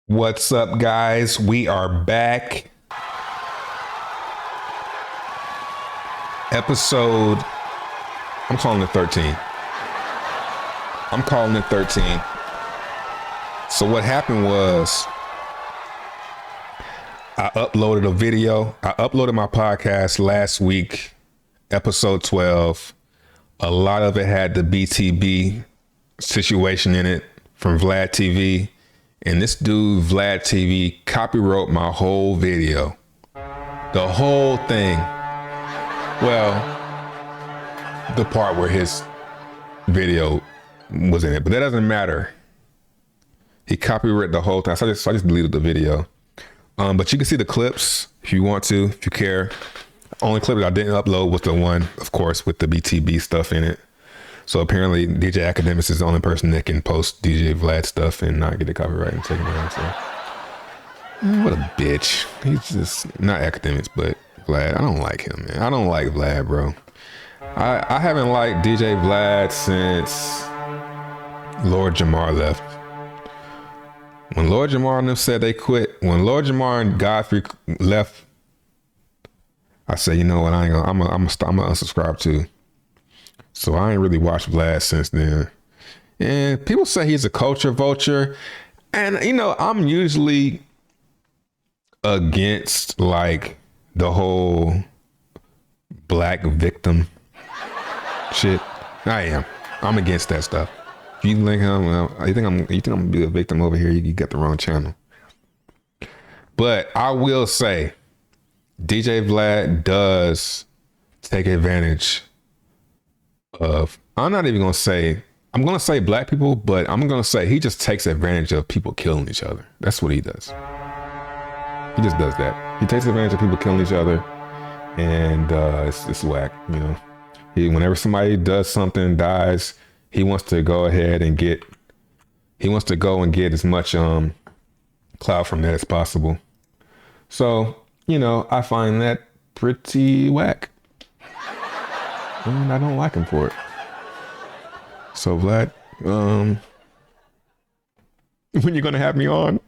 What's up, guys? We are back. Episode, I'm calling it 13. I'm calling it 13. So what happened was I uploaded a video. I uploaded my podcast last week, episode 12. A lot of it had the BTB situation in it from Vlad TV. And this dude, Vlad TV, copywrote my whole video. The whole thing. Well, the part where his video was in it, but that doesn't matter. He copyrighted the whole time. So I just deleted the video. But you can see the clips if you want to, if you care. Only clip that I didn't upload was the one, of course, with the BTB stuff in it. So apparently DJ Academics is the only person that can post DJ Vlad stuff and not get the copyright and take it down. So what a bitch. He's just not Academics, but Vlad. I don't like him, man. I don't like Vlad, bro. I haven't liked DJ Vlad since Lord Jamar left. When Lord Jamar and them said they quit, when Lord Jamar and Godfrey left, I said, you know what, I'm gonna unsubscribe too. So I ain't really watched Vlad since then. And people say he's a culture vulture. And, you know, I'm usually against like the whole black victim shit. I am. I'm against that stuff. If you think I'm gonna be a victim over here, you got the wrong channel. But I will say DJ Vlad does take advantage of, I'm not even gonna say, I'm gonna say black people, but I'm gonna say he just takes advantage of people killing each other. That's what he does. He just does that. He takes advantage of people killing each other, and it's whack. You know, whenever somebody does something, dies, he wants to go ahead and get as much clout from that as possible. So, you know, I find that pretty whack. And I don't like him for it. So Vlad, when you gonna have me on?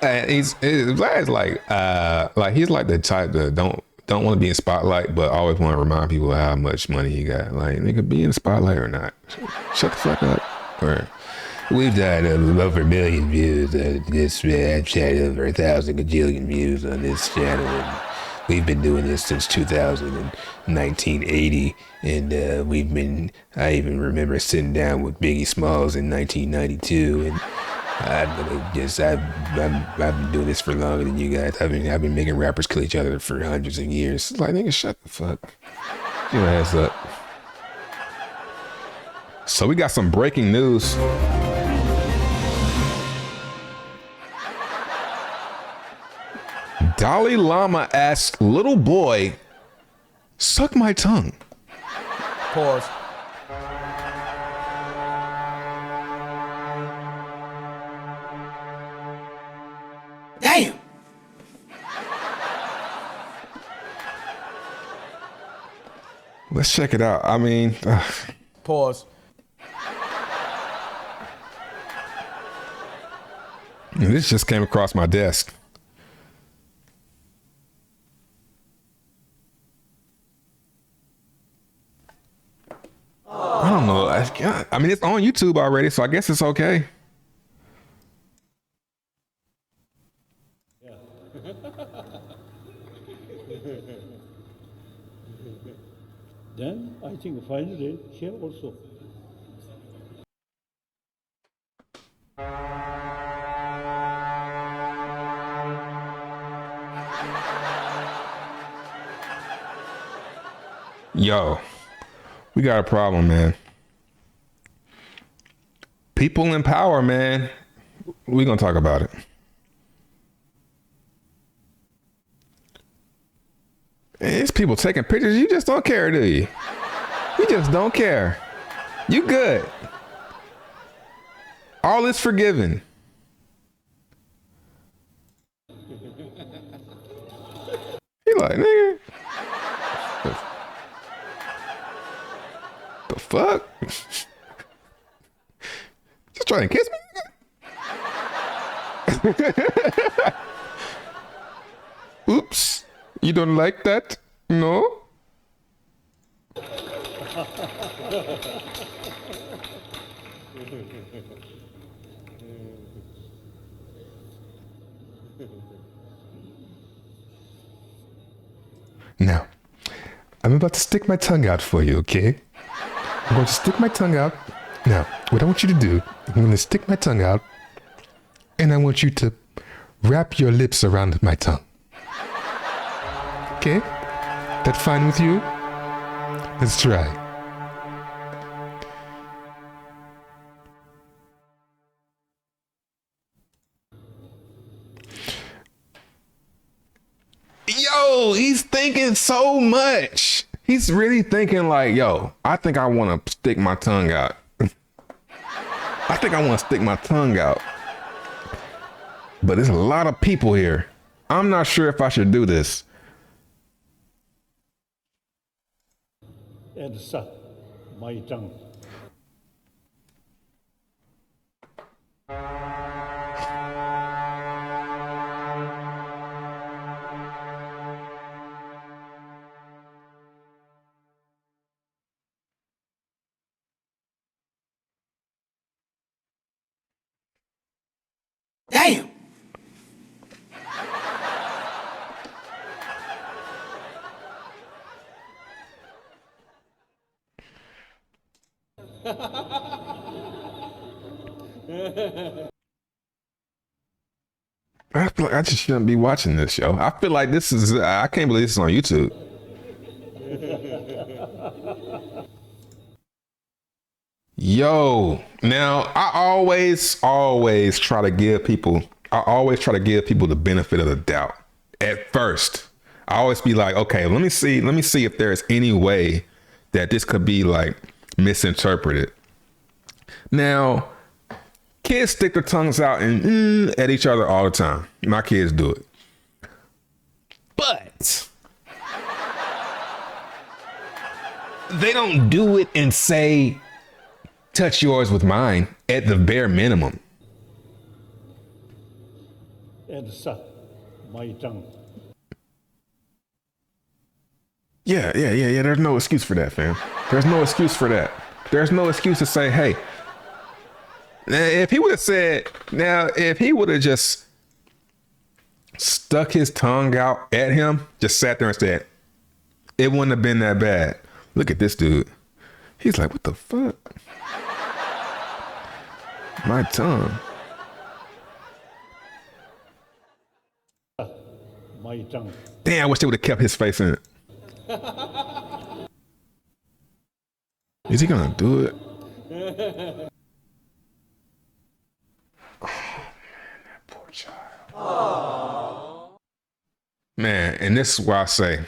Vlad's like he's like the type that don't want to be in spotlight, but always want to remind people how much money he got. Like, nigga, be in the spotlight or not. Shut the fuck up. Or we've done over 1 million views on this channel, over 1,000 gajillion views on this channel. And we've been doing this since 1980, and I even remember sitting down with Biggie Smalls in 1992, and I've been doing this for longer than you guys. I've been making rappers kill each other for hundreds of years. It's like, nigga, shut the fuck. Get your ass up. So we got some breaking news. Dalai Lama asks little boy, suck my tongue. Pause. Damn. Let's check it out. I mean, Pause. this just came across my desk. I don't know. I mean, it's on YouTube already, so I guess it's okay. Then I think finally here also. Yo, we got a problem, man. People in power, man. We're going to talk about it. It's people taking pictures. You just don't care, do you? You just don't care. You good. All is forgiven. He like, nigga. The fuck? trying to kiss me? Oops. You don't like that? No? Now, I'm about to stick my tongue out for you, okay? I'm going to stick my tongue out. Now, what I want you to do, I'm going to stick my tongue out, and I want you to wrap your lips around my tongue. Okay? That fine with you? Let's try. Yo, he's thinking so much. He's really thinking like, yo, I think I want to stick my tongue out. I think I want to stick my tongue out. But there's a lot of people here. I'm not sure if I should do this. and suck my tongue. Damn. I feel like I just shouldn't be watching this show. I feel like this is, I can't believe this is on YouTube. Yo, now I always try to give people the benefit of the doubt at first. I always be like, okay, let me see if there's any way that this could be like misinterpreted. Now, kids stick their tongues out and at each other all the time. My kids do it. But they don't do it and say, touch yours with mine at the bare minimum. And suck my tongue. Yeah. There's no excuse for that, fam. There's no excuse for that. There's no excuse to say, hey, now if he would have just stuck his tongue out at him, just sat there and said, it wouldn't have been that bad. Look at this dude. He's like, what the fuck? My tongue. My tongue. Damn, I wish they would have kept his face in it. Is he gonna do it? Oh, man, that poor child. Aww. Man, and this is why I say,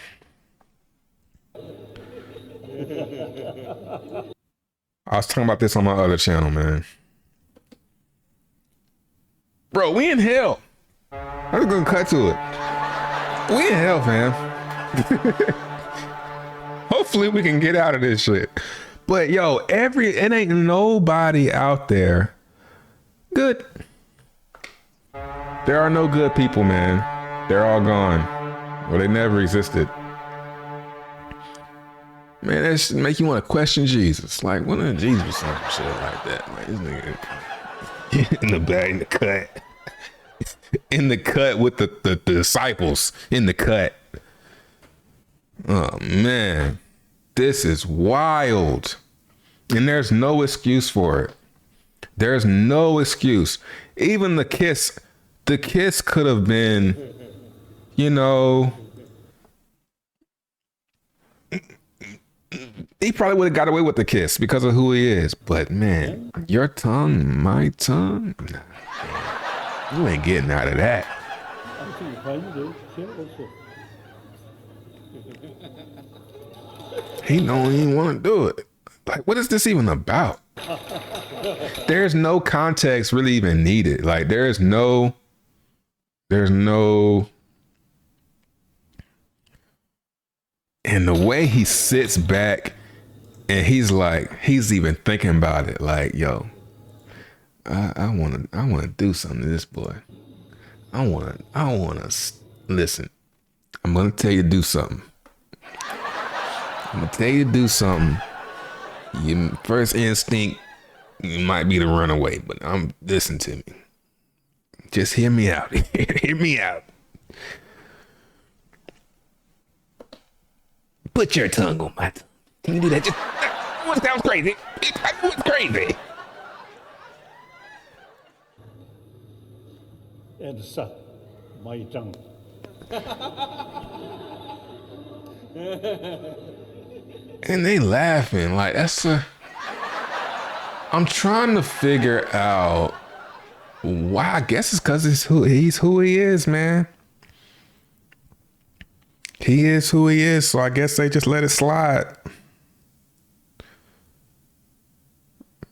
I was talking about this on my other channel, man. Bro, we in hell. I'm just gonna cut to it. We in hell, fam. Hopefully we can get out of this shit. But yo, it ain't nobody out there good. There are no good people, man. They're all gone. Or they never existed. Man, that should make you want to question Jesus. Like, when did Jesus or some shit like that? Like, this nigga in the bag, in the cut. In the cut with the disciples in the cut. Oh man, this is wild. And there's no excuse for it. There's no excuse. Even the kiss could have been, you know, he probably would have got away with the kiss because of who he is. But man, your tongue, my tongue, nah, you ain't getting out of that. Until you find it here also. He don't even want to do it. Like, what is this even about? There's no context really even needed. Like, there's no, and the way he sits back and he's like, he's even thinking about it. Like, yo, I wanna do something to this boy. I wanna listen. I'm gonna tell you to do something. Your first instinct might be to run away, but listen to me. Just hear me out. Hear me out. Put your tongue on my tongue. Can you do that? What sounds crazy? What's crazy? and suck my tongue. And they laughing like I'm trying to figure out why. I guess it's because he's who he is, man. He is who he is, so I guess they just let it slide.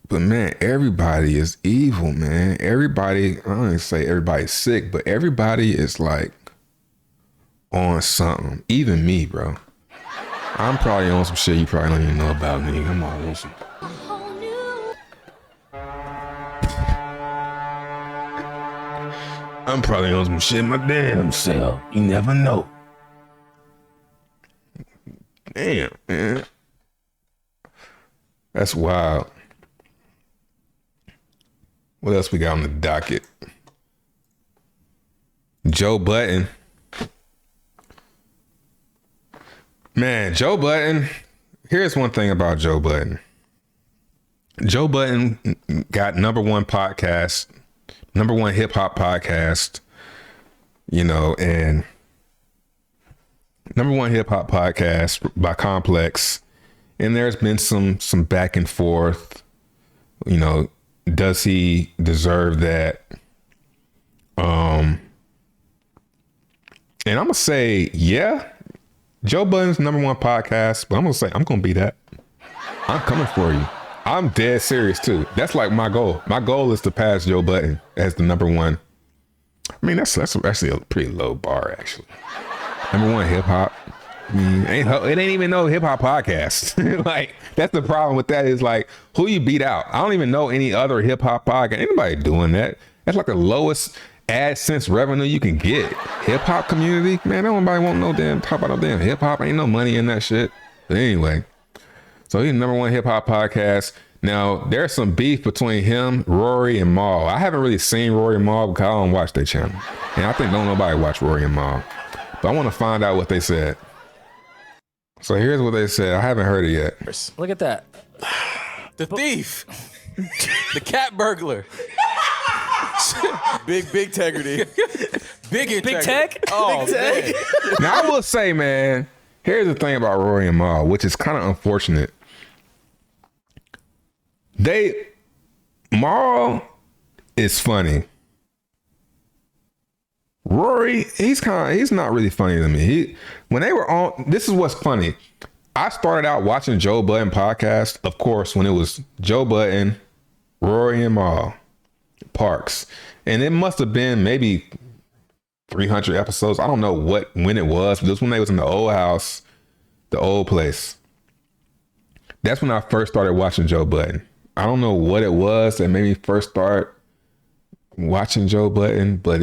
But man, everybody is evil, man. Everybody, I don't even say everybody's sick, but everybody is like on something. Even me, bro. I'm probably on some shit you probably don't even know about me. I'm on some. I'm probably on some shit my damn self. You never know. Damn, man. That's wild. What else we got on the docket? Joe Budden. Man, Joe Budden. Here's one thing about Joe Budden. Joe Budden got number one hip hop podcast, and number one hip hop podcast by Complex. And there's been some back and forth, does he deserve that? And I'm gonna say, yeah, Joe Budden's number one podcast, but I'm gonna say I'm gonna be that. I'm coming for you. I'm dead serious too. That's like my goal. My goal is to pass Joe Budden as the number one. I mean, that's actually a pretty low bar, actually. Number one hip hop. I mean, it ain't even no hip hop podcast. Like, that's the problem with that is like, who you beat out? I don't even know any other hip hop podcast. Anybody doing that? That's like the lowest AdSense revenue you can get. Hip hop community, man, nobody want no damn talk about no damn hip hop. Ain't no money in that shit. But anyway, so he's the number one hip hop podcast. Now there's some beef between him, Rory, and Mal. I haven't really seen Rory and Mal because I don't watch their channel, and I think don't nobody watch Rory and Mal. But I want to find out what they said. So here's what they said. I haven't heard it yet. Look at that. The thief. The cat burglar. Big integrity. Big integrity. Big tech? Oh, Big tech. Now I will say, man, here's the thing about Rory and Mal, which is kind of unfortunate. Mal is funny. Rory, he's not really funny to me. When they were on, this is what's funny. I started out watching Joe Budden podcast, of course, when it was Joe Budden, Rory and Mal, Parks. And it must have been maybe 300 episodes. I don't know when it was, but it was when they was in the old house, the old place. That's when I first started watching Joe Budden. I don't know what it was that made me first start watching Joe Budden, but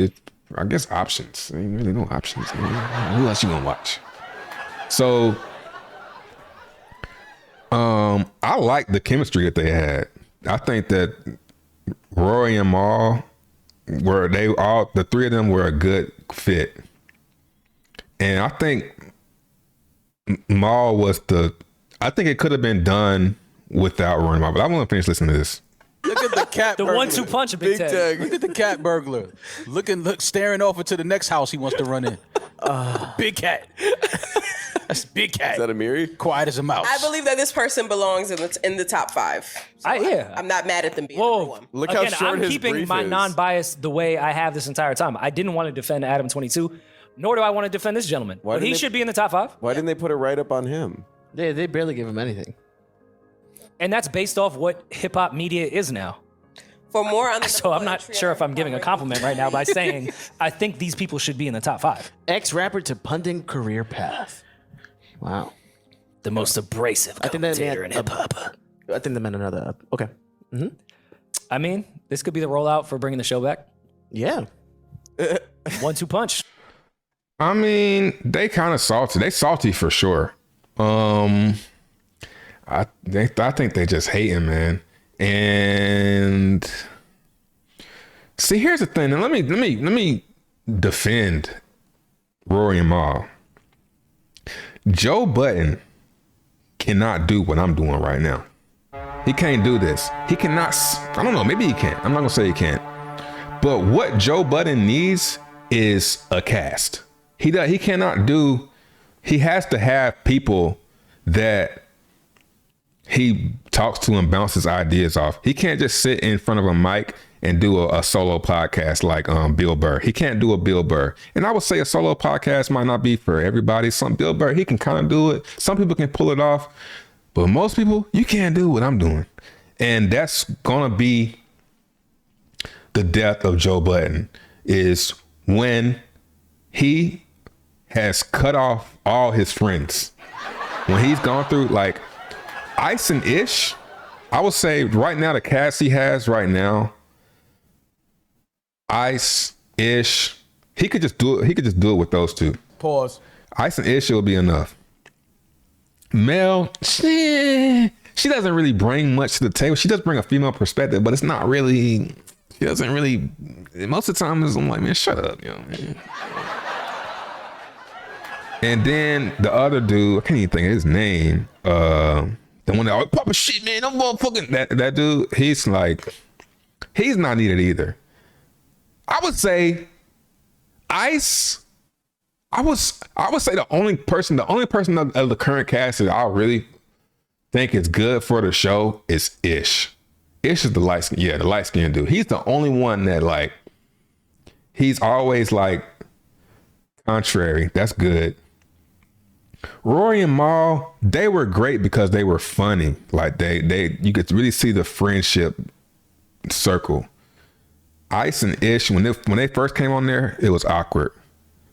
I guess options. There ain't really no options. I mean, who else you gonna watch? So, I like the chemistry that they had. I think that Rory and Mal the three of them were a good fit. And I think Mal I think it could have been done without Rory and Mal, but I want to finish listening to this. Look at the cat The burglar. 1-2 punch of Big Tech. Look at the cat burglar. Staring off into the next house he wants to run in. Big cat. That's big cat. Is that Amiri? Quiet as a mouse. I believe that this person belongs in the top 5. So I'm not mad at them being number one. Look how short I'm his keeping brief my is. non-bias the way I have this entire time. I didn't want to defend Adam 22, nor do I want to defend this gentleman. Why But he didn't they- should be in the top 5. Why didn't they put a write-up on him? They barely give him anything. And that's based off what hip-hop media is now. For more on the So I'm not sure if I'm giving a compliment right now by saying I think these people should be in the top 5. Ex-rapper to pundit career path. Wow. The most abrasive I think that commentator in meant hip-hop. I think they meant another. Okay. I I mean, this could be the rollout for bringing the show back. Yeah. 1-2 punch. I mean, they kind of salty. They salty for sure. I think they just hating, man. And see, here's the thing. And let me defend Rory and Mal. Joe Budden cannot do what I'm doing right now. He can't do this. He cannot. I don't know. Maybe he can. I'm not gonna say he can't. But what Joe Budden needs is a cast. He cannot do. He has to have people that he talks to and bounces ideas off. He can't just sit in front of a mic and do a solo podcast like Bill Burr. He can't do a Bill Burr. And I would say a solo podcast might not be for everybody. Some Bill Burr, he can kind of do it. Some people can pull it off. But most people, you can't do what I'm doing. And that's going to be the death of Joe Budden, is when he has cut off all his friends. When he's gone through, like, Ice and Ish, I would say right now, the cast he has right now, Ice, Ish, he could just do it. He could just do it with those two. Pause. Ice and Ish will be enough. Mel, she doesn't really bring much to the table. She does bring a female perspective, but it's not really. She doesn't really. Most of the time, I'm like, man, shut up, man. And then the other dude, I can't even think of his name. The one that always pop a shit, man. I'm motherfucking that dude. He's like, he's not needed either. I would say, Ice. I would say the only person of the current cast that I really think is good for the show is Ish. Ish is the light skinned dude. He's the only one that, like, he's always like contrary. That's good. Rory and Mal, they were great because they were funny. Like you could really see the friendship circle. Ice and Ish, when they first came on there, it was awkward.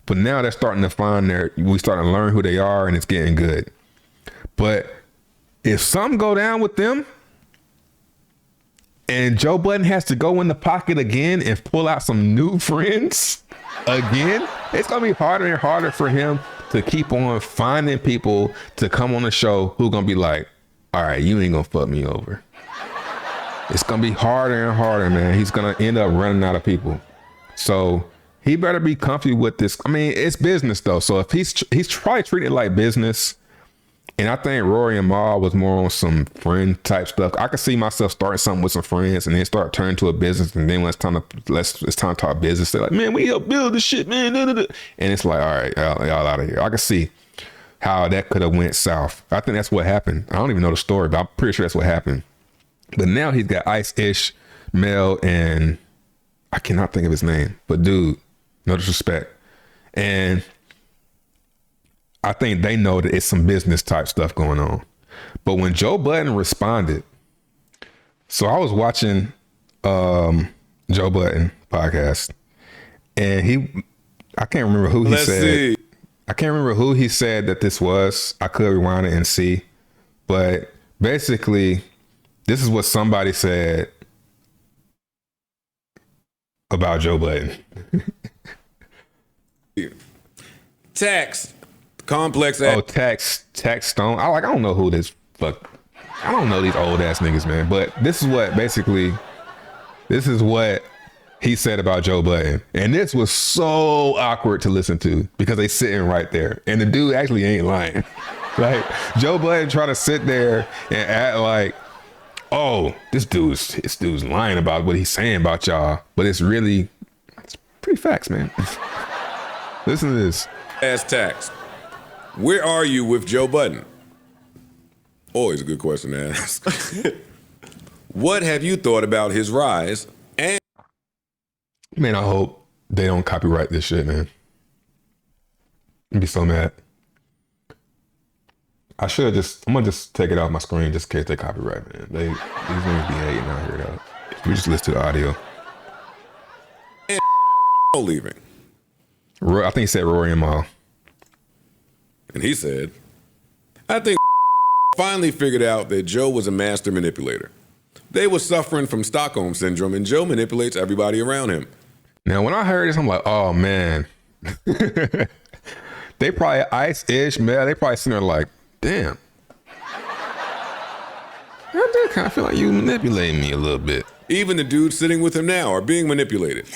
But now they're starting to we starting to learn who they are, and it's getting good. But if something go down with them and Joe Budden has to go in the pocket again and pull out some new friends again, it's going to be harder and harder for him to keep on finding people to come on the show who going to be like, all right, you ain't going to fuck me over. It's going to be harder and harder, man. He's going to end up running out of people. So he better be comfy with this. I mean, it's business though. So if he's probably treating it like business, and I think Rory and Mal was more on some friend type stuff. I could see myself starting something with some friends and then start turning to a business. And then when it's time to talk business, they're like, man, we help build this shit, man. And it's like, all right, y'all out of here. I can see how that could have went south. I think that's what happened. I don't even know the story, but I'm pretty sure that's what happened. But now he's got Ice, Ish, Mel, and I cannot think of his name, but dude, no disrespect. And I think they know that it's some business type stuff going on. But when Joe Budden responded, so I was watching Joe Budden podcast, and I can't remember who he said. I can't remember who he said that this was. I could rewind it and see. But basically, this is what somebody said about Joe Budden. Tax complex. Tax Stone. I don't know who this fuck. I don't know these old ass niggas, man. But this is what he said about Joe Budden, and this was so awkward to listen to because they sitting right there, and the dude actually ain't lying. Like Joe Budden trying to sit there and act like, oh, this dude's lying about what he's saying about y'all, but it's pretty facts, man. Listen to this. Ask Tax, where are you with Joe Budden? Always a good question to ask. What have you thought about his rise? And man, I hope they don't copyright this shit, man. I'd be so mad. I'm gonna just take it off my screen just in case they copyright, man. These niggas be hating out here, though. We just listen to the audio. And leaving. I think he said Rory and Mal. And he said, I think finally figured out that Joe was a master manipulator. They were suffering from Stockholm syndrome, and Joe manipulates everybody around him. Now, when I heard this, I'm like, oh man. They probably Ice-ish, man. They probably sitting there like, damn. I do kind of feel like you manipulating me a little bit. Even the dudes sitting with him now are being manipulated.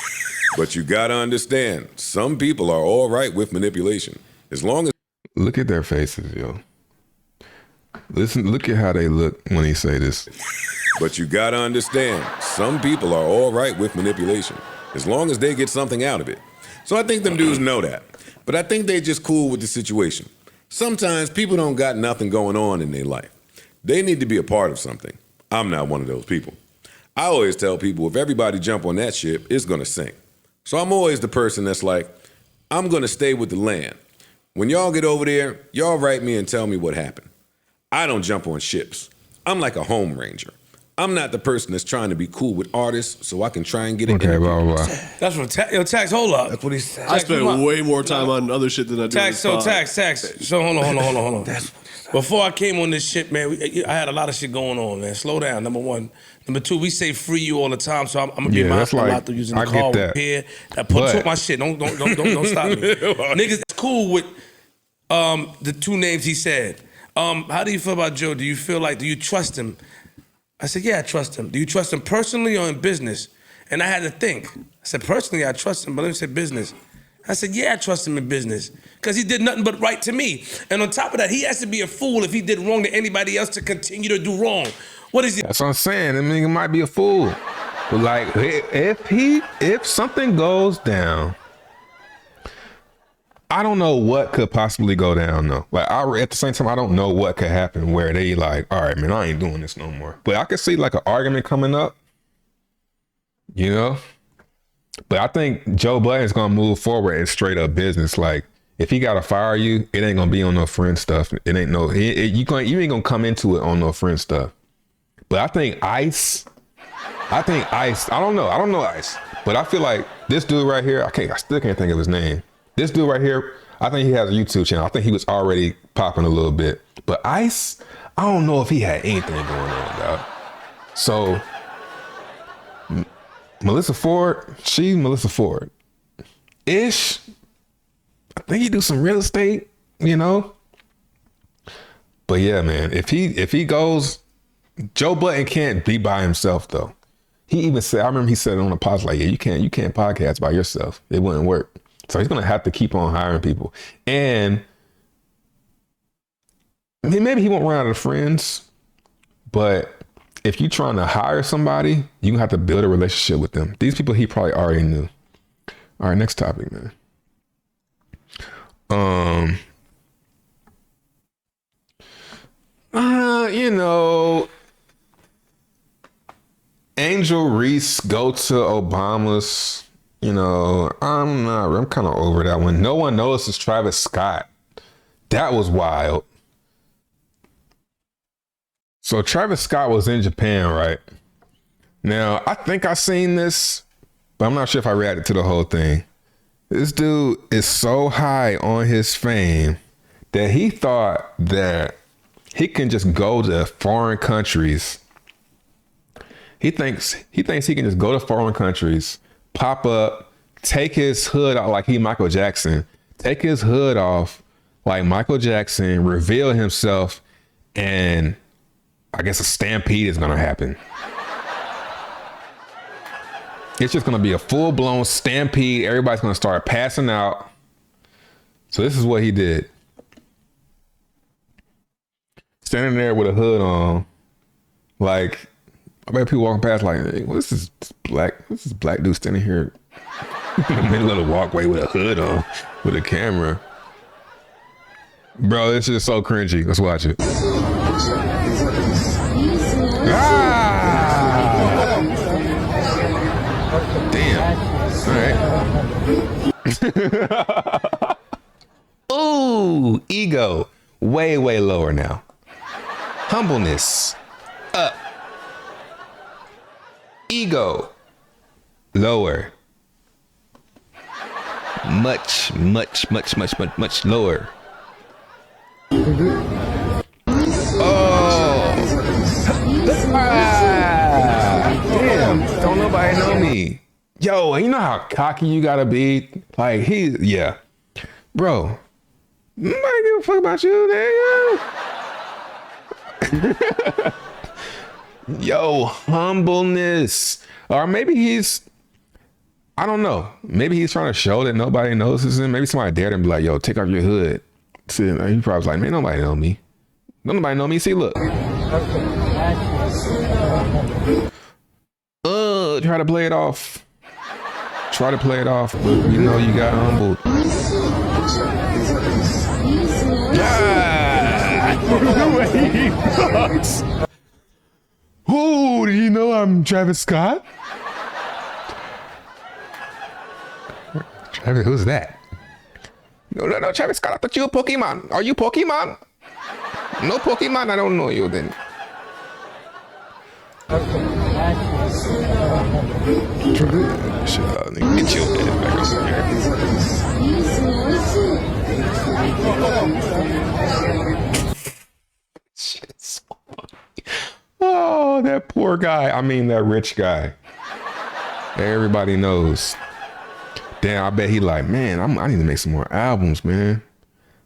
But you gotta understand, some people are all right with manipulation. As long as... Look at their faces, yo. Listen, look at how they look when he say this. But you gotta understand, some people are all right with manipulation. As long as they get something out of it. So I think them dudes know that. But I think they just cool with the situation. Sometimes people don't got nothing going on in their life. They need to be a part of something. I'm not one of those people. I always tell people if everybody jump on that ship, it's gonna sink. So I'm always the person that's like, I'm gonna stay with the land. When y'all get over there, y'all write me and tell me what happened. I don't jump on ships. I'm like a home ranger. I'm not the person that's trying to be cool with artists so I can try and get an interview. Blah, blah, blah. That's what Tax, hold up. That's what he said. I spend way more time on other shit than I do. Tax. So hold on. Before I came on this shit, man, I had a lot of shit going on, man. Slow down, number one. Number two, we say free you all the time, so I'm gonna be mindful about using the car with Pierre. Put my shit. Don't stop me. Niggas that's cool with the two names he said. How do you feel about Joe? Do you trust him? I said, yeah, I trust him. Do you trust him personally or in business? And I had to think. I said, personally, I trust him, but let me say business. I said, yeah, I trust him in business because he did nothing but right to me. And on top of that, he has to be a fool if he did wrong to anybody else to continue to do wrong. What is he? That's what I'm saying. I mean, he might be a fool. But like, if something goes down, I don't know what could possibly go down though. Like at the same time, I don't know what could happen where they like, all right, man, I ain't doing this no more. But I could see like an argument coming up, you know? But I think Joe Budden's gonna move forward in straight up business. Like if he gotta fire you, it ain't gonna be on no friend stuff. It ain't no, you ain't gonna come into it on no friend stuff. But I think Ice, I don't know Ice. But I feel like this dude right here, I still can't think of his name. This dude right here, I think he has a YouTube channel. I think he was already popping a little bit. But Ice, I don't know if he had anything going on, dog. So, Melissa Ford. Ish, I think he do some real estate, you know? But yeah, man, if he goes, Joe Budden can't be by himself though. He even said, I remember he said it on a podcast, like, yeah, you can't podcast by yourself. It wouldn't work. So he's gonna have to keep on hiring people. And I mean, maybe he won't run out of friends, but if you're trying to hire somebody, you're gonna have to build a relationship with them. These people he probably already knew. All right, next topic, man. You know, Angel Reese go to Obama's. You know, I'm kind of over that one. No one notices Travis Scott. That was wild. So Travis Scott was in Japan, right? Now, I think I seen this, but I'm not sure if I reacted to the whole thing. This dude is so high on his fame that he thought that he can just go to foreign countries. He thinks he can just go to foreign countries, pop up, take his hood out like he Michael Jackson, take his hood off like Michael Jackson, reveal himself, and I guess a stampede is gonna happen. It's just gonna be a full-blown stampede. Everybody's gonna start passing out. So this is what he did. Standing there with a hood on, like, I bet people walking past like, hey, what's this black dude standing here in the middle of the walkway with a hood on, with a camera. Bro, this is so cringy. Let's watch it. Ah! Damn. All right. Ooh, ego. Way, way lower now. Humbleness. Up. Ego. Lower. Much lower. Oh. Ah. me. Yo, you know how cocky you gotta be? Like, bro, nobody give a fuck about you, nigga. Yo, humbleness. Or maybe I don't know. Maybe he's trying to show that nobody notices him. Maybe somebody dared him to be like, yo, take off your hood. So he probably was like, man, nobody know me. Nobody know me. See, look. Try to play it off. Try to play it off, but you know you got humbled. Oh, do you know I'm Travis Scott? Travis, who's that? No, Travis Scott. I thought you were Pokemon. Are you Pokemon? No Pokemon. I don't know you then. Get your ass back over here. Oh, that poor guy. I mean, that rich guy. Everybody knows. Damn, I bet he like, man, I need to make some more albums, man.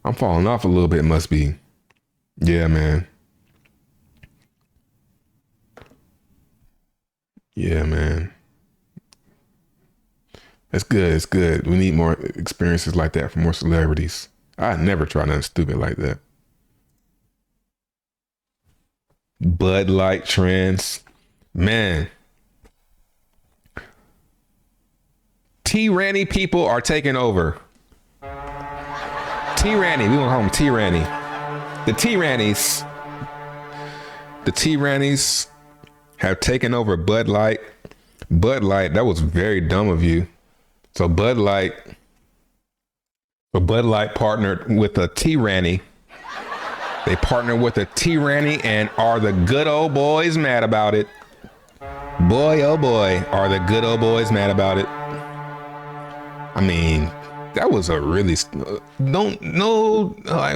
I'm falling off a little bit, must be. Yeah, man. Yeah, man. It's good. It's good. We need more experiences like that from more celebrities. I never try nothing stupid like that. Bud Light trends. Man. T-Ranny people are taking over. T-Ranny. We want to call them T-Ranny. The T-Rannies. The T-Rannies have taken over Bud Light. Bud Light, that was very dumb of you. So Bud Light partnered with a T-Ranny. They partnered with a T-Ranny and are the good old boys mad about it. Boy, oh boy, are the good old boys mad about it. I mean, that was a really,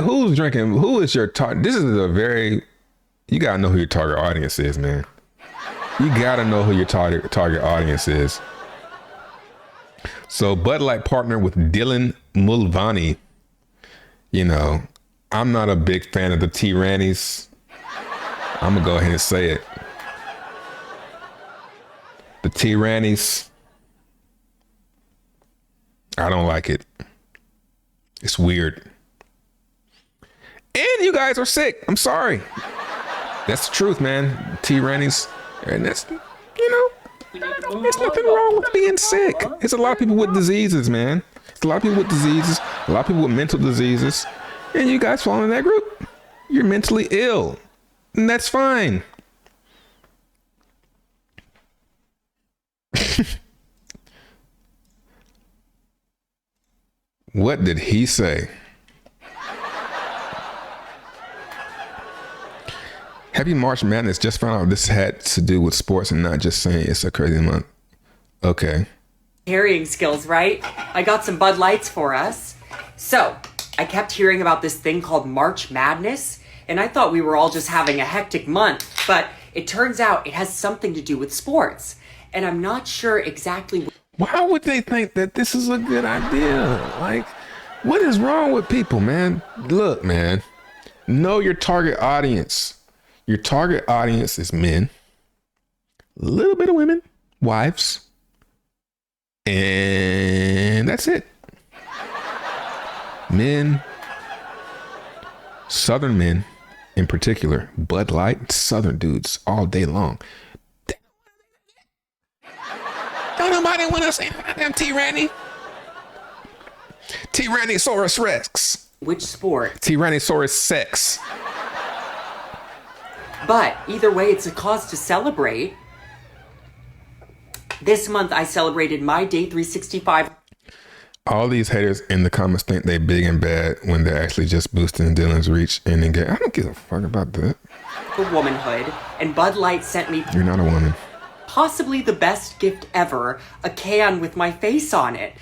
who's drinking? Who is your target? This is you gotta know who your target audience is, man. You gotta know who your target audience is. So Bud Light partnered with Dylan Mulvaney. You know, I'm not a big fan of the T-Rannies. I'm gonna go ahead and say it. The T-Rannies, I don't like it. It's weird. And you guys are sick. I'm sorry. That's the truth, man. T-Rannies, and that's, you know, there's nothing wrong with being sick. There's a lot of people with diseases, man. There's a lot of people with diseases, a lot of people with mental diseases, and you guys fall in that group. You're mentally ill, and that's fine. What did he say? Happy March Madness. Just found out this had to do with sports and not just saying it's a crazy month. Okay. Carrying skills, right? I got some Bud Lights for us. So, I kept hearing about this thing called March Madness, and I thought we were all just having a hectic month, but it turns out it has something to do with sports, and I'm not sure exactly. Why would they think that this is a good idea? Like, what is wrong with people, man? Look, man, know your target audience. Your target audience is men, a little bit of women, wives, and that's it. Men, Southern men in particular, Bud Light, Southern dudes all day long. Don't nobody want to say goddamn T-Ranny. Tyrannosaurus Rex. Which sport? Tyrannosaurus sex. But either way, it's a cause to celebrate. This month, I celebrated my day 365. All these haters in the comments think they big and bad when they're actually just boosting Dylan's reach and engagement. I don't give a fuck about that. For womanhood, and Bud Light sent me. You're not a woman. Possibly the best gift ever, a can with my face on it.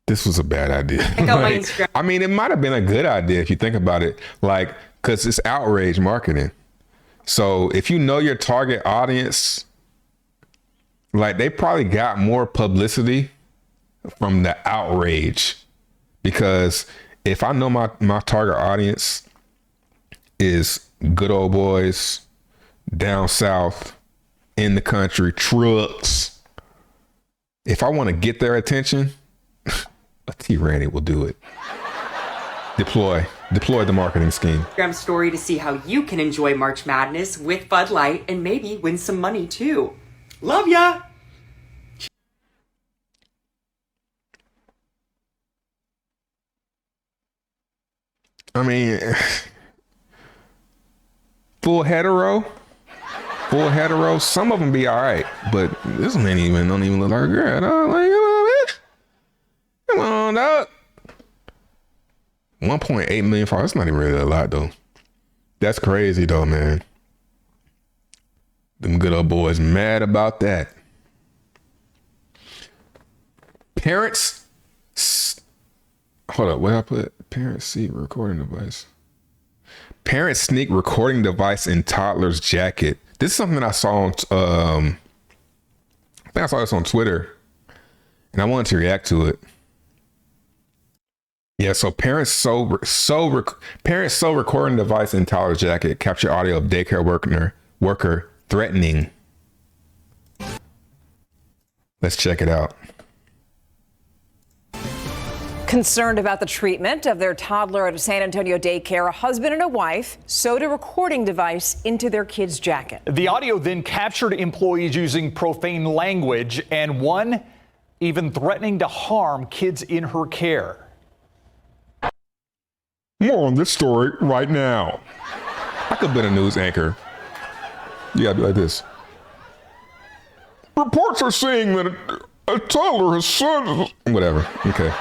This was a bad idea. I mean, it might have been a good idea if you think about it, like, because it's outrage marketing. So if you know your target audience, like they probably got more publicity from the outrage, because if I know my target audience is good old boys down south in the country, trucks, if I want to get their attention, a T Randy will do it. Deploy the marketing scheme. Instagram story to see how you can enjoy March Madness with Bud Light and maybe win some money too. Love ya! I mean, full hetero. Some of them be all right, but this one don't even look like a girl. Dog. Like, come on, dog. 1.8 million followers. That's not even really a lot, though. That's crazy, though, man. Them good old boys mad about that. Parents. Hold up, where I put parents see recording device. Parents sneak recording device in toddler's jacket. This is something that I saw on, I think I saw this on Twitter, and I wanted to react to it. Yeah, so parents recording device in toddler's jacket, capture audio of daycare worker threatening. Let's check it out. Concerned about the treatment of their toddler at a San Antonio daycare, a husband and a wife sewed a recording device into their kid's jacket. The audio then captured employees using profane language and one even threatening to harm kids in her care. More on this story right now. I could have been a news anchor. You gotta be like this. Reports are saying that a toddler has said... Whatever. Okay.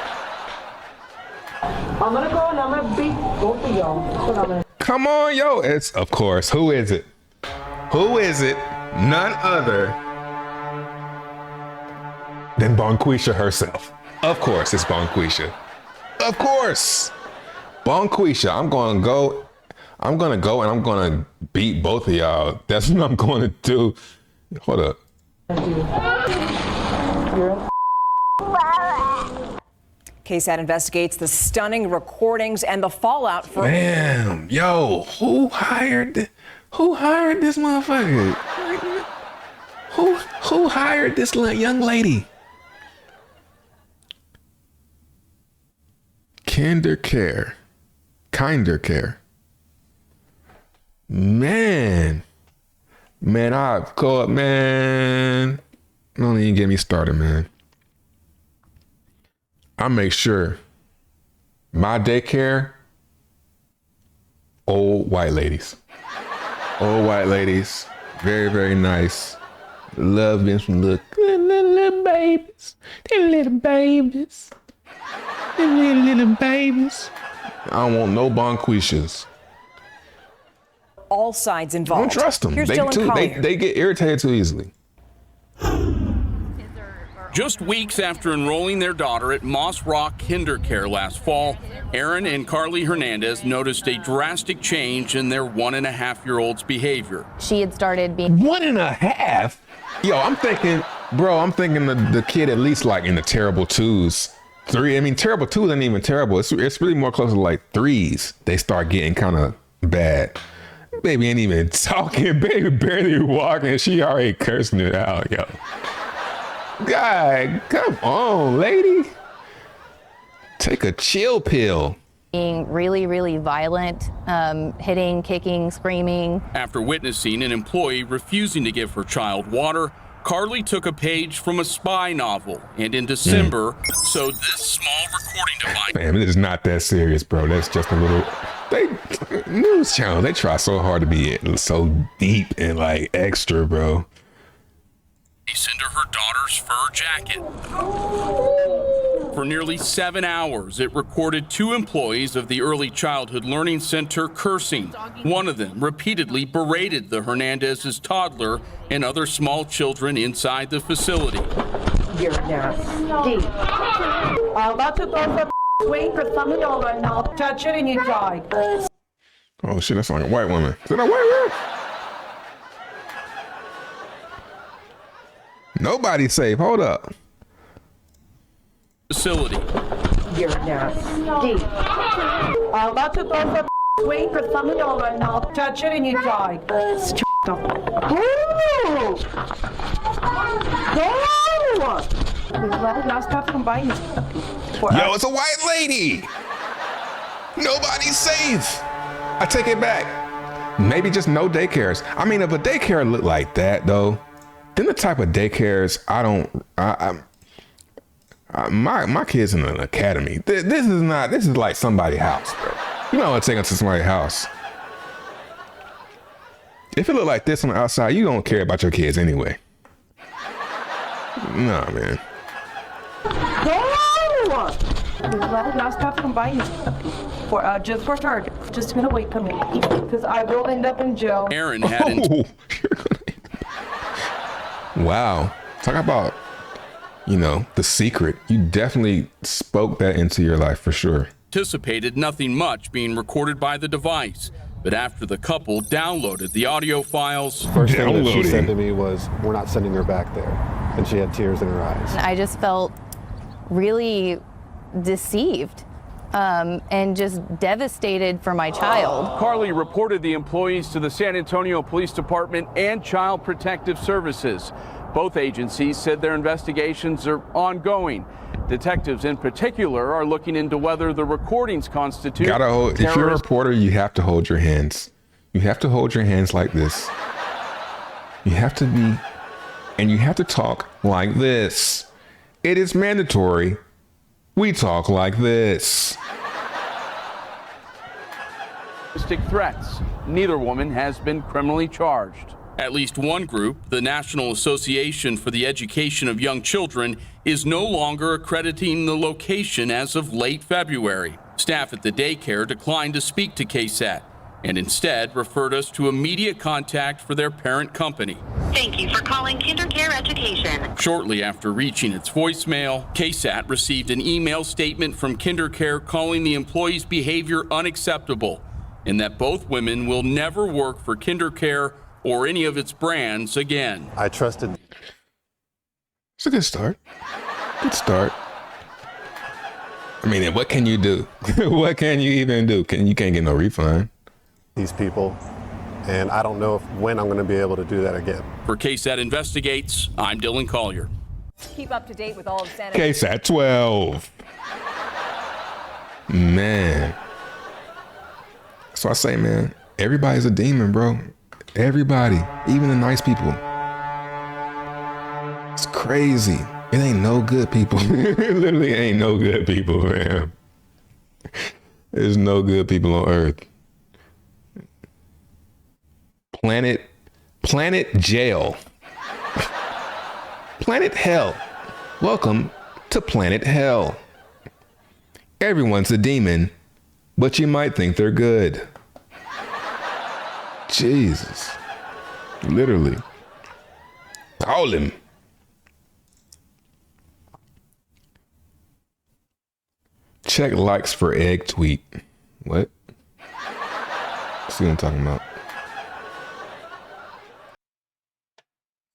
I'm gonna go and I'm gonna beat both of y'all. Come on, yo. It's, of course, who is it? Who is it? None other than Bonquisha herself. Of course, it's Bonquisha. Of course. Bonquisha, I'm gonna go and I'm gonna beat both of y'all. That's what I'm gonna do. Hold up. KSAT investigates the stunning recordings and the fallout from... Damn, yo, who hired this motherfucker? Who hired this young lady? Kinder Care. Man, I've caught, man. Don't even get me started, man. I make sure my daycare, old white ladies. Very, very nice. Love them some little babies. They're little babies. I don't want no Bonquishas. All sides involved. I don't trust them. They get irritated too easily. Just weeks after enrolling their daughter at Moss Rock KinderCare last fall, Aaron and Carly Hernandez noticed a drastic change in their 1.5-year-old's behavior. She had started being 1.5. Yo, I'm thinking the kid at least like in the terrible 2s. 3. I mean, terrible 2 isn't even terrible. It's really more close to like 3s. They start getting kind of bad. Baby ain't even talking. Baby barely walking. She already cursing it out, yo. God, come on, lady. Take a chill pill. Being really, really violent, hitting, kicking, screaming. After witnessing an employee refusing to give her child water, Carly took a page from a spy novel and in December sewed this small recording device. Man, it is not that serious, bro. That's just a little... News channel, they try so hard to be so deep and like extra, bro. Into her daughter's fur jacket. For nearly 7 hours, it recorded 2 employees of the Early Childhood Learning Center cursing. One of them repeatedly berated the Hernandez's toddler and other small children inside the facility. You're nasty. I'm about to go for wait for some of y'all right now. Touch it and you die. Oh shit, that's like a white woman. Is that a white woman? Nobody's safe. Hold up. Facility. You're nasty. I'm about to throw some swing for some of y'all right now. Touch it and you die. Now stop combining. Yo, it's a white lady. Nobody's safe. I take it back. Maybe just no daycares. I mean, if a daycare looked like that though, then the type of daycares my kids in an academy. This is like somebody's house, bro. You don't want to take them to somebody's house. If it look like this on the outside, you don't care about your kids anyway. Nah, man. Now stop combining. Just for her. Just gonna wait for me. Because I will end up in jail. Aaron had Wow. Talk about, the secret. You definitely spoke that into your life for sure. Anticipated nothing much being recorded by the device. But after the couple downloaded the audio files, first thing that she said to me was, "We're not sending her back there." And she had tears in her eyes. I just felt really deceived and just devastated for my child. Carly reported the employees to the San Antonio Police Department and Child Protective Services. Both agencies said their investigations are ongoing. Detectives in particular are looking into whether the recordings constitute If you're a reporter, you have to hold your hands. You have to hold your hands like this. You have to be, and you have to talk like this. It is mandatory. We talk like this. Threats. Neither woman has been criminally charged. At least one group, the National Association for the Education of Young Children, is no longer accrediting the location as of late February. Staff at the daycare declined to speak to KSAT and instead referred us to immediate contact for their parent company. Thank you for calling KinderCare Education. Shortly after reaching its voicemail, KSAT received an email statement from KinderCare calling the employee's behavior unacceptable and that both women will never work for KinderCare or any of its brands again. I trusted. It's a good start. Good start. I mean, what can you do? What can you even do? You can't get no refund. These people, and I don't know when I'm going to be able to do that again. For KSAT Investigates, I'm Dylan Collier. Keep up to date with all of San KSAT 12. Man. So I say, man, everybody's a demon, bro. Everybody, even the nice people. It's crazy. It ain't no good people. It literally ain't no good people, man. There's no good people on Earth. Planet jail. Planet hell. Welcome to Planet Hell. Everyone's a demon, but you might think they're good. Jesus. Literally. Call him. Check likes for egg tweet. What? See what I'm talking about.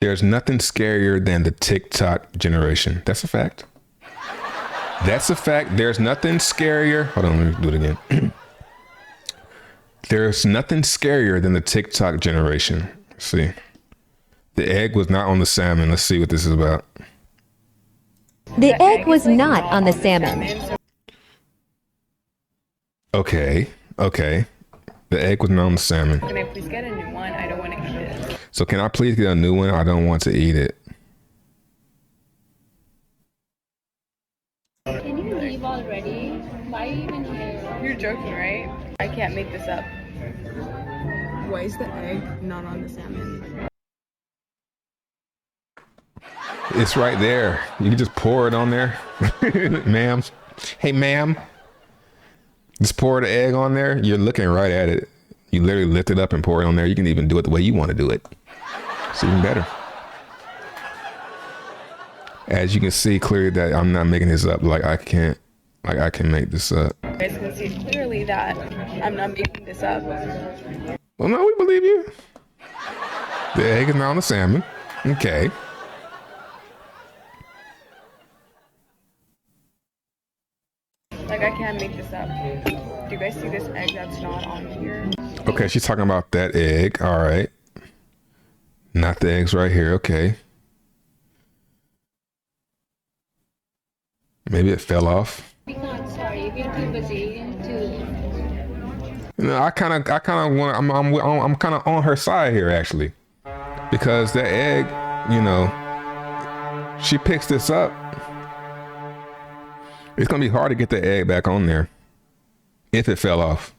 There's nothing scarier than the TikTok generation. That's a fact. That's a fact. There's nothing scarier. Hold on, let me do it again. There's nothing scarier than the TikTok generation. Let's see. The egg was not on the salmon. Let's see what this is about. The egg was not on the salmon. Okay. The egg was not on the salmon. Can I please get a new one? I don't want to eat it. So can I please get a new one? I don't want to eat it. Can you leave already? Why are you even here? You're joking, right? I can't make this up. Why is the egg not on the salmon? It's right there. You can just pour it on there. Ma'am. Hey, ma'am. Just pour the egg on there. You're looking right at it. You literally lift it up and pour it on there. You can even do it the way you want to do it. It's even better. As you can see clearly that I'm not making this up. I can make this up. You guys can see clearly that I'm not making this up. Well, no, we believe you. The egg is not on the salmon. Okay. make this up. Do you guys see this egg that's not on here? Okay, she's talking about that egg. All right. Not the eggs right here. Okay. Maybe it fell off. Sorry, if you're too busy to. You know, I kind of want. I'm kind of on her side here actually, because the egg, you know, she picks this up. It's gonna be hard to get the egg back on there if it fell off.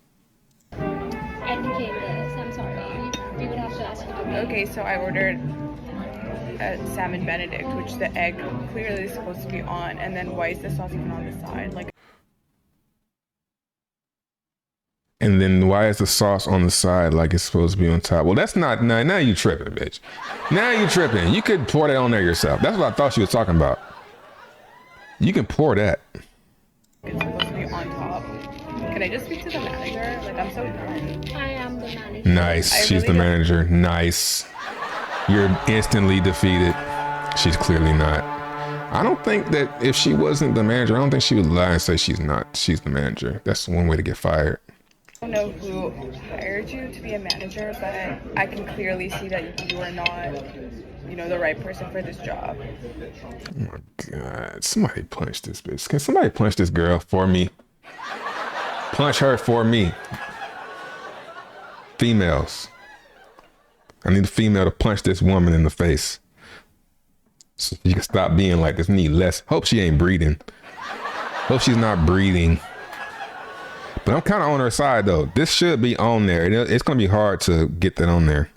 Educate this. I'm sorry. We would have to ask you to. Okay, so I ordered a salmon Benedict, which the egg clearly is supposed to be on, and then why is the sauce even on the side? Like. And then why is the sauce on the side like it's supposed to be on top? Well, that's not. Now you tripping, bitch. Now you tripping. You could pour that on there yourself. That's what I thought she was talking about. You can pour that. It's supposed to be on top. Can I just speak to the manager? Like, I'm so done. I am the manager. Nice. She's the manager. Nice. You're instantly defeated. She's clearly not. I don't think that if she wasn't the manager, I don't think she would lie and say she's not. She's the manager. That's one way to get fired. I don't know who hired you to be a manager, but I can clearly see that you are not, you know, the right person for this job. Oh my God. Somebody punch this bitch. Can somebody punch this girl for me? Punch her for me. Females. I need a female to punch this woman in the face. So you can stop being like this. Need less. Hope she ain't breathing. Hope she's not breathing. But I'm kind of on her side though. This should be on there. It's gonna be hard to get that on there.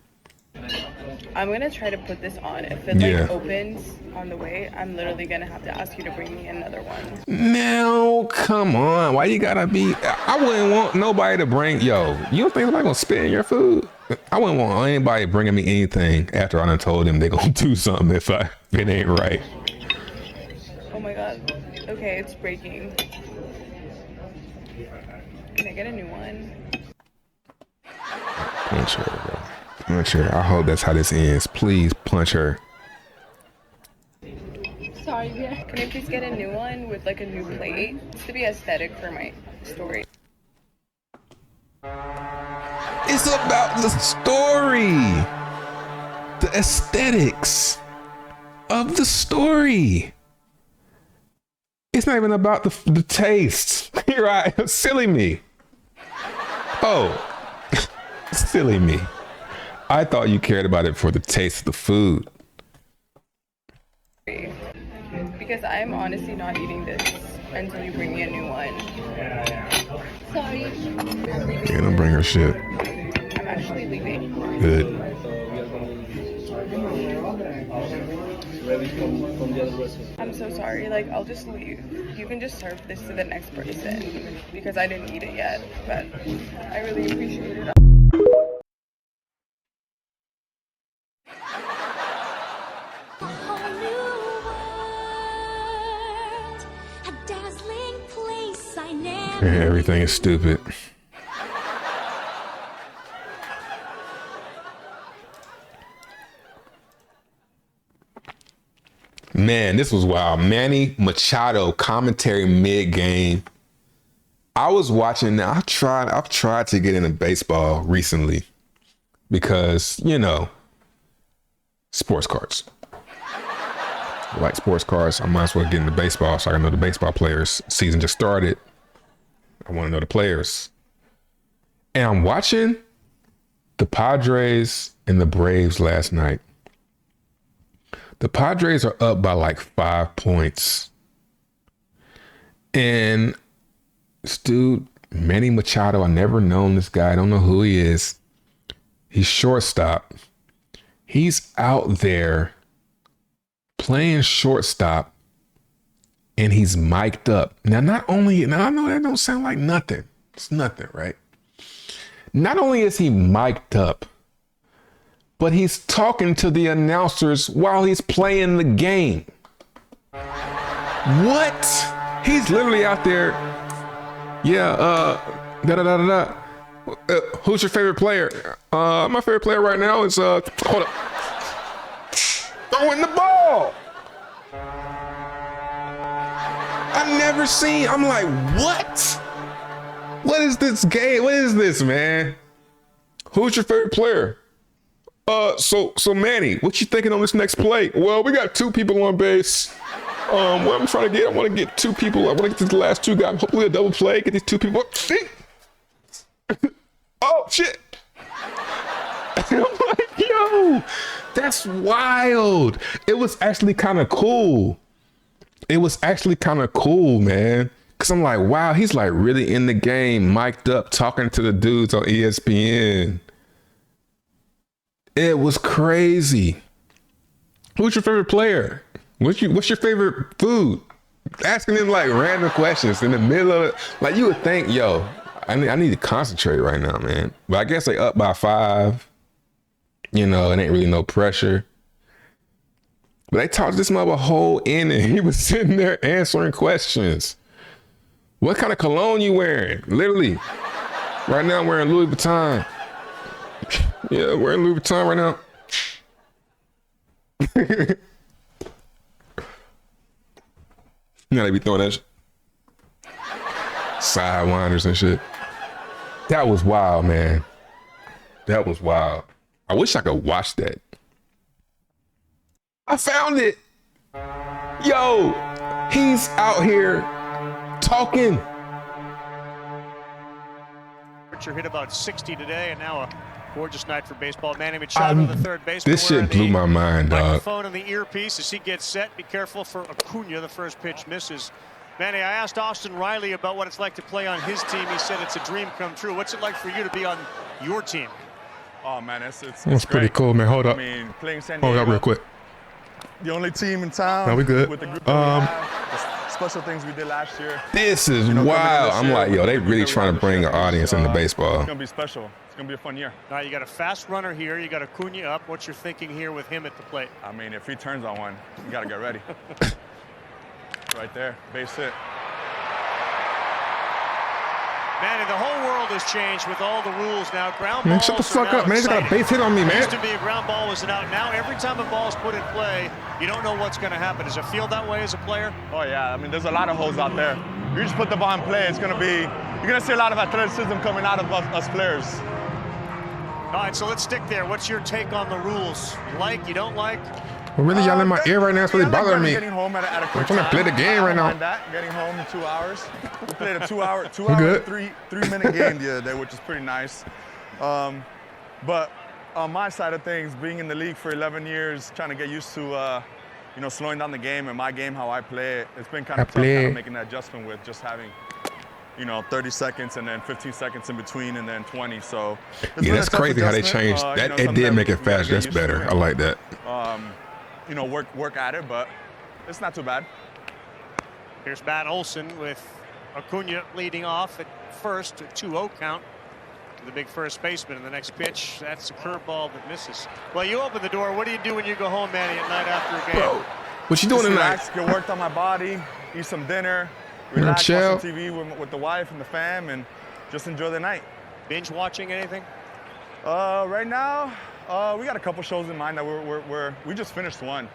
I'm gonna try to put this on. If it like opens on the way, I'm literally gonna have to ask you to bring me another one. Now, come on. Why you gotta be? I wouldn't want nobody to bring. Yo, you don't think somebody gonna spit in your food? I wouldn't want anybody bringing me anything after I done told them they gonna do something if it ain't right. Oh my God. Okay, it's breaking. Can I get a new one? Punch her, bro. Punch her. I hope that's how this ends. Please punch her. Sorry, yeah. Can I please get a new one with like a new plate? Just to be aesthetic for my story. It's about the story. The aesthetics of the story. It's not even about the taste. You're right. Silly me. Oh, silly me. I thought you cared about it for the taste of the food. Because I'm honestly not eating this until you bring me a new one. Sorry. Yeah, don't bring her shit. I'm actually leaving. Good. I'm so sorry. Like, I'll just leave. You can just serve this to the next person because I didn't eat it yet. But I really appreciate it. Everything is stupid. Man, this was wild. Manny Machado commentary mid-game. I was watching. I've tried to get into baseball recently because, you know, sports cards. I like sports cards. I might as well get into baseball so I can know the baseball players. Season just started. I want to know the players. And I'm watching the Padres and the Braves last night. The Padres are up by like 5 points. And this dude, Manny Machado, I never known this guy. I don't know who he is. He's shortstop. He's out there playing shortstop and he's mic'd up. Now, I know that don't sound like nothing. It's nothing, right? Not only is he mic'd up, but he's talking to the announcers while he's playing the game. What? He's literally out there. Yeah, who's your favorite player? My favorite player right now is, hold up. Throwing the ball. I'm like, what? What is this game? What is this, man? Who's your favorite player? So Manny, what you thinking on this next play? Well, we got 2 people on base. What I'm trying to get, I want to get 2 people. I want to get to the last 2 guys. Hopefully a double play. Get these 2 people. Oh shit! I'm like, yo, that's wild. It was actually kind of cool. It was actually kind of cool, man. Cause I'm like, wow, he's like really in the game, mic'd up, talking to the dudes on ESPN. It was crazy. Who's your favorite player? What's your favorite food? Asking him like random questions in the middle of it. Like you would think, yo, I need to concentrate right now, man. But I guess they up by 5. You know, it ain't really no pressure. But they talked this mother a whole inning. He was sitting there answering questions. What kind of cologne you wearing? Literally. Right now I'm wearing Louis Vuitton. Yeah, I'm wearing Louis Vuitton right now. You know they be throwing that sidewinders and shit. That was wild, man. That was wild. I wish I could watch that. I found it. Yo, he's out here talking. Archer hit about 60 today, and now a gorgeous night for baseball. Manny Machado, the third baseman. This shit blew my mind, dog. Microphone and the earpiece as he gets set. Be careful for Acuna. The first pitch misses. Manny, I asked Austin Riley about what it's like to play on his team. He said it's a dream come true. What's it like for you to be on your team? Oh man, it's pretty cool, man. Hold up. I mean, playing San Diego, Hold up real quick. The only team in town. No, we good. With the group that we have, the special things we did last year. This is wild. I'm like, yo, they really trying to bring an audience into baseball. It's gonna be special. It's gonna be a fun year. Now you got a fast runner here. You got Acuna up. What's your thinking here with him at the plate? I mean, if he turns on one, you gotta get ready. Right there, base hit. Manny, the whole world has changed with all the rules now. Ground Man, balls shut the fuck up, man. They just got a base hit on me, man. Used to be a ground ball was an out. Now every time a ball is put in play, you don't know what's going to happen. Does it feel that way as a player? Oh yeah, I mean, there's a lot of holes out there. You just put the ball in play, it's gonna be. You're gonna see a lot of athleticism coming out of us players. All right, so let's stick there. What's your take on the rules? You like? You don't like? Well, really, y'all in my ear right now. It's really bothering me. Getting home at a quick I'm trying to play the game right now. Getting home in 2 hours. We played a 2 hour, good. 3-minute game the other day, which is pretty nice. But on my side of things, being in the league for 11 years, trying to get used to, slowing down the game and my game, how I play it, it's been kind of tough kind of making that adjustment with just having, 30 seconds and then 15 seconds in between and then 20. So yeah, that's crazy how they changed. That it did make it fast. That's better. I like that. Work at it, but it's not too bad. Here's Matt Olson with Acuna leading off at first, a 2-0 count to the big first baseman. And the next pitch, that's a curveball that misses. Well, you open the door. What do you do when you go home, Manny, at night after a game? Bro, what you doing tonight? Relax, get worked on my body, eat some dinner, relax, watch some TV with the wife and the fam, and just enjoy the night. Binge watching anything? Right now, we got a couple shows in mind that we just finished one.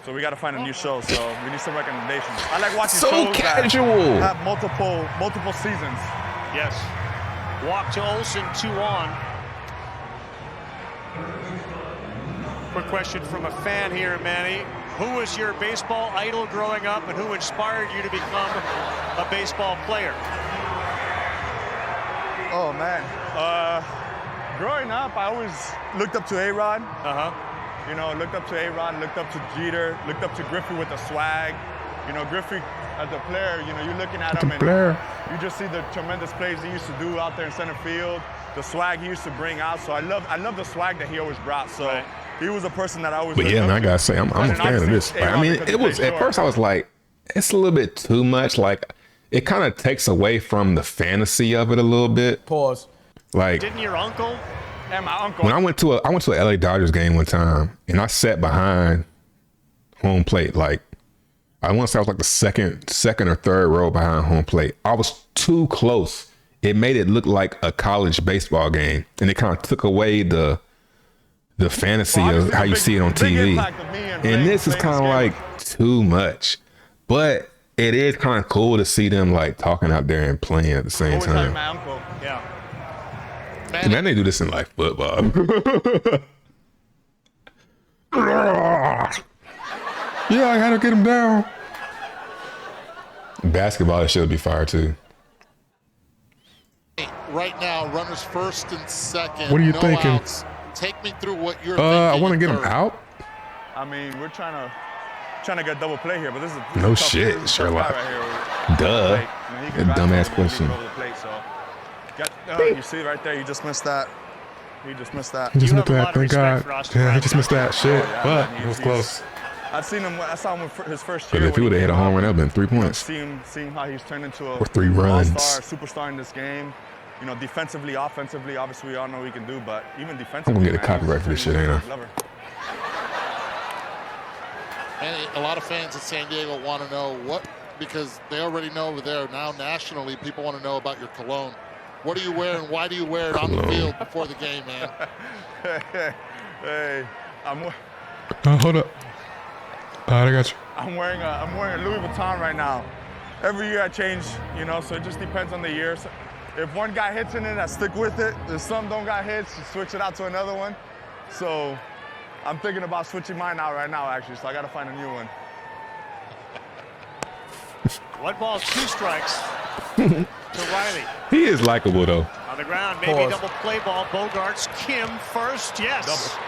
So we got to find a new show, so we need some recommendations. I like watching shows casual. that have multiple seasons. Yes. Walk to Olson, 2 on. Quick question from a fan here, Manny. Who was your baseball idol growing up, and who inspired you to become a baseball player? Oh, man. Growing up, I always looked up to A-Rod. Looked up to A-Rod, looked up to Jeter, looked up to Griffey with the swag. Griffey as a player, you're looking at him and you just see the tremendous plays he used to do out there in center field, the swag he used to bring out. So I love the swag that he always brought. So he was a person that I always. But yeah, man, I gotta say, I'm a fan of this. I mean, it was at first I was like, it's a little bit too much. Like, it kind of takes away from the fantasy of it a little bit. Pause. Like, didn't your uncle? And my uncle. When I went to a LA Dodgers game one time, and I sat behind home plate, like I want to say I was like the second or third row behind home plate. I was too close. It made it look like a college baseball game, and it kind of took away the fantasy of how you see it on TV. And this is kind of like too much. But it is kind of cool to see them like talking out there and playing at the same Always like time. my uncle. Yeah. Man, they do this in like football. Yeah, I gotta get him down. Basketball, it should be fire too. Right now, runners first and second. What are you no thinking? Outs. Take me through what you're thinking. I want to get him third. out. I mean, we're trying to get double play here, but this is No a tough, shit, this is a tough Sherlock. guy right here. Duh. Like, I mean, he can That grab dumbass something and question. leap over the plate, so. You see right there, you just missed that. You just missed that. He just missed that. Thank God. Yeah, he just missed that shit. But it was close. I saw him with his first But year. if he would have hit a home run, that would have been 3 points. Seeing how he's turned into a Or 3 runs. all-star, superstar in this game. You know, defensively, offensively, obviously we all know what he can do, but even defensively. I'm gonna get a man, copyright for this shit, ain't I? Lover. And a lot of fans in San Diego want to know what, because they already know over there. Now nationally, people want to know about your cologne. What do you wear and why do you wear it on the field before the game, man? Hey, Hold up. All right, I got you. I'm wearing a Louis Vuitton right now. Every year I change, you know, so it just depends on the year. So if one guy hits in it, I stick with it. If some don't got hits, you switch it out to another one. So I'm thinking about switching mine out right now, actually, so I got to find a new one. 1 ball, 2 strikes to Riley. He is likable though. On the ground, maybe double play ball. Bogarts, Kim first, yes. Double.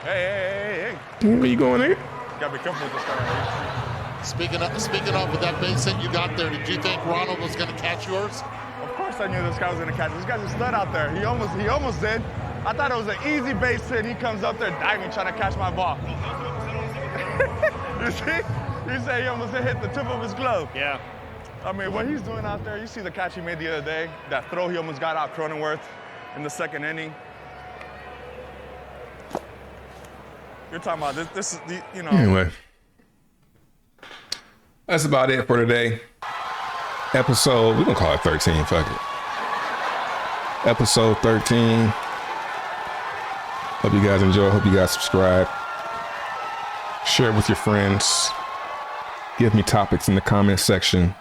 Hey. Where you going there? Gotta be careful with this guy right here. Speaking of with that base hit you got there, did you think Ronald was going to catch yours? Of course I knew this guy was going to catch it. This guy's a stud out there. He almost did. I thought it was an easy base hit. He comes up there diving, trying to catch my ball. You see? He said he almost hit the tip of his glove. Yeah. I mean, what he's doing out there, you see the catch he made the other day, that throw he almost got out Cronenworth in the 2nd inning. You're talking about this is the, you know. Anyway, that's about it for today. Episode, we're gonna call it 13, fuck it. Episode 13. Hope you guys enjoy, hope you guys subscribe. Share it with your friends. Give me topics in the comment section.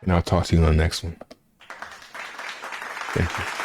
And I'll talk to you on the next one. Thank you.